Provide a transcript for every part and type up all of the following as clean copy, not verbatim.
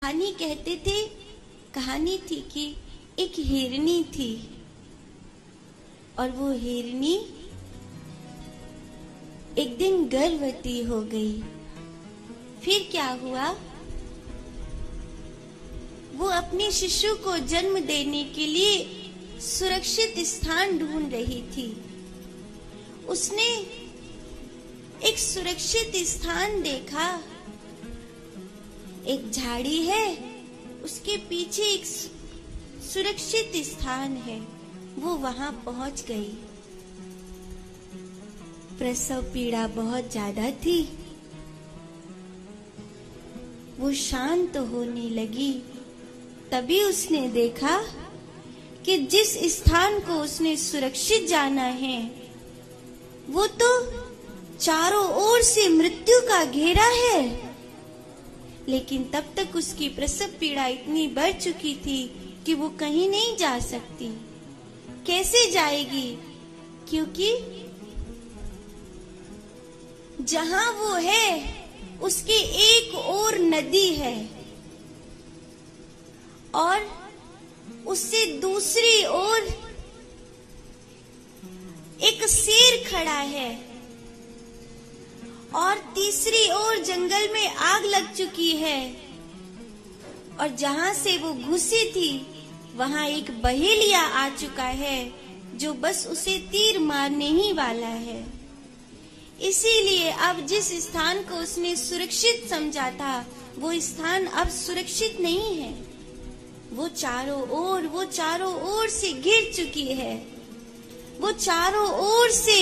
कहानी कहते थे। कहानी थी कि एक हिरनी थी और वो हिरनी एक दिन गर्भवती हो गई। फिर क्या हुआ, वो अपने शिशु को जन्म देने के लिए सुरक्षित स्थान ढूंढ रही थी। उसने एक सुरक्षित स्थान देखा। एक झाड़ी है, उसके पीछे एक सुरक्षित स्थान है। वो वहां पहुंच गई। प्रसव पीड़ा बहुत ज्यादा थी। वो शांत होने लगी। तभी उसने देखा कि जिस स्थान को उसने सुरक्षित जाना है वो तो चारों ओर से मृत्यु का घेरा है। लेकिन तब तक उसकी प्रसव पीड़ा इतनी बढ़ चुकी थी कि वो कहीं नहीं जा सकती। कैसे जाएगी? क्योंकि जहां वो है उसके एक ओर नदी है और उससे दूसरी ओर एक शेर खड़ा है और तीसरी ओर जंगल में आग लग चुकी है। और जहां से वो घुसी थी वहां एक बहेलिया आ चुका है जो बस उसे तीर मारने ही वाला है। इसीलिए अब जिस स्थान को उसने सुरक्षित समझा था वो स्थान अब सुरक्षित नहीं है। वो चारों ओर से घिर चुकी है। वो चारों ओर से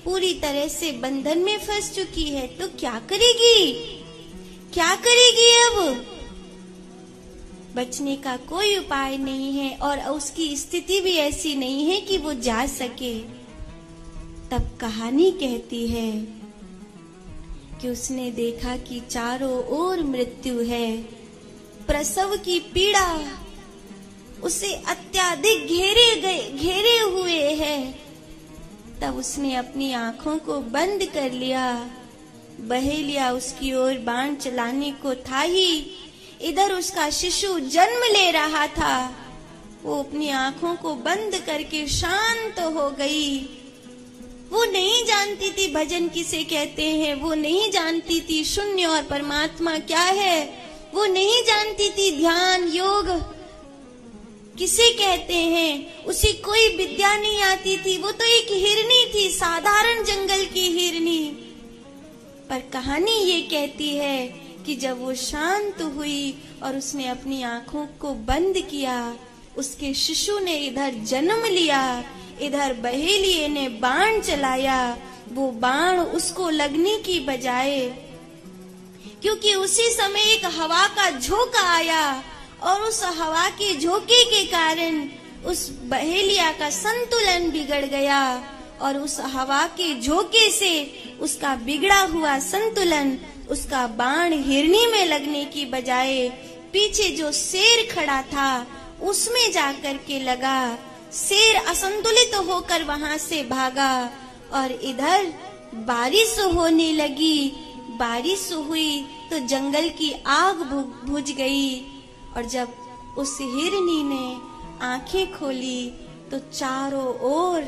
पूरी तरह से बंधन में फंस चुकी है। तो क्या करेगी? क्या करेगी अब? बचने का कोई उपाय नहीं है और उसकी स्थिति भी ऐसी नहीं है कि वो जा सके। तब कहानी कहती है कि उसने देखा कि चारों ओर मृत्यु है। प्रसव की पीड़ा उसे अत्यधिक घेरे हुए है। तब उसने अपनी आंखों को बंद कर लिया। बहेलिया उसकी ओर बाण चलाने को था ही, इधर उसका शिशु जन्म ले रहा था। वो अपनी आंखों को बंद करके शांत हो गई। वो नहीं जानती थी भजन किसे कहते हैं। वो नहीं जानती थी शून्य और परमात्मा क्या है। वो नहीं जानती थी ध्यान योग किसे कहते हैं। उसे कोई विद्या नहीं आती थी। वो तो एक हिरनी थी, साधारण जंगल की हिरनी। पर कहानी ये कहती है कि जब वो शांत हुई और उसने अपनी आंखों को बंद किया, उसके शिशु ने इधर जन्म लिया, इधर बहेलिये ने बाण चलाया। वो बाण उसको लगने की बजाय, क्योंकि उसी समय एक हवा का झोंका आया और उस हवा के झोंके के कारण उस बहेलिया का संतुलन बिगड़ गया और उस हवा के झोंके से उसका बिगड़ा हुआ संतुलन, उसका बाण हिरनी में लगने की बजाय पीछे जो शेर खड़ा था उसमें जाकर के लगा। शेर असंतुलित होकर वहां से भागा और इधर बारिश होने लगी। बारिश हुई तो जंगल की आग बुझ गई। और जब उस हिरनी ने आंखें खोली तो चारों ओर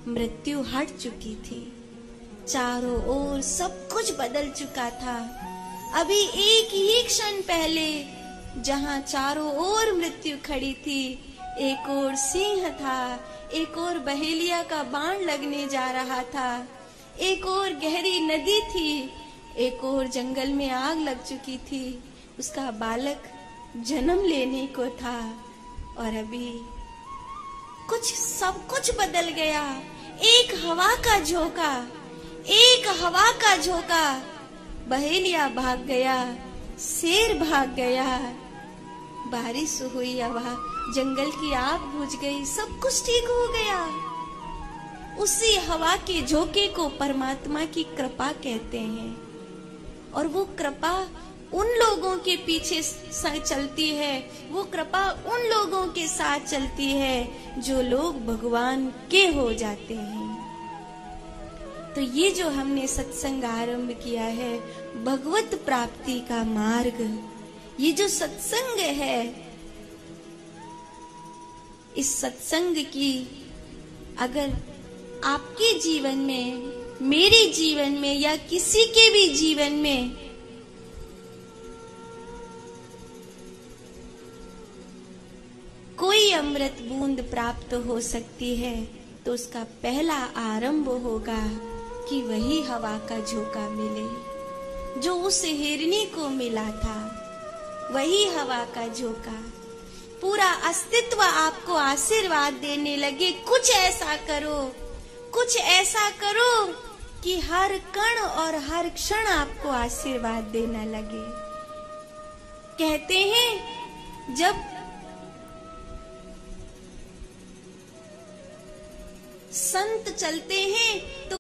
मृत्यु हट चुकी थी। चारों ओर सब कुछ बदल चुका था। अभी एक ही क्षण पहले जहां चारों ओर मृत्यु खड़ी थी, एक ओर सिंह था, एक ओर बहेलिया का बाण लगने जा रहा था, एक ओर गहरी नदी थी, एक ओर जंगल में आग लग चुकी थी। उसका बालक जन्म लेने को था और अभी सब कुछ बदल गया। एक हवा का झोंका, बहेलिया भाग गया, शेर भाग गया, बारिश हुई, हवा जंगल की आग बुझ गई, सब कुछ ठीक हो गया। उसी हवा के झोंके को परमात्मा की कृपा कहते हैं। और वो कृपा उन लोगों के पीछे चलती है, वो कृपा उन लोगों के साथ चलती है जो लोग भगवान के हो जाते हैं। तो ये जो हमने सत्संग आरंभ किया है, भगवत प्राप्ति का मार्ग, ये जो सत्संग है, इस सत्संग की अगर आपके जीवन में, मेरे जीवन में या किसी के भी जीवन में कोई अमृत बूंद प्राप्त हो सकती है, तो उसका पहला आरंभ होगा कि वही हवा का झोंका मिले जो उस हिरनी को मिला था। वही हवा का झोंका, पूरा अस्तित्व आपको आशीर्वाद देने लगे। कुछ ऐसा करो, कुछ ऐसा करो कि हर कण और हर क्षण आपको आशीर्वाद देना लगे। कहते हैं जब संत चलते हैं तो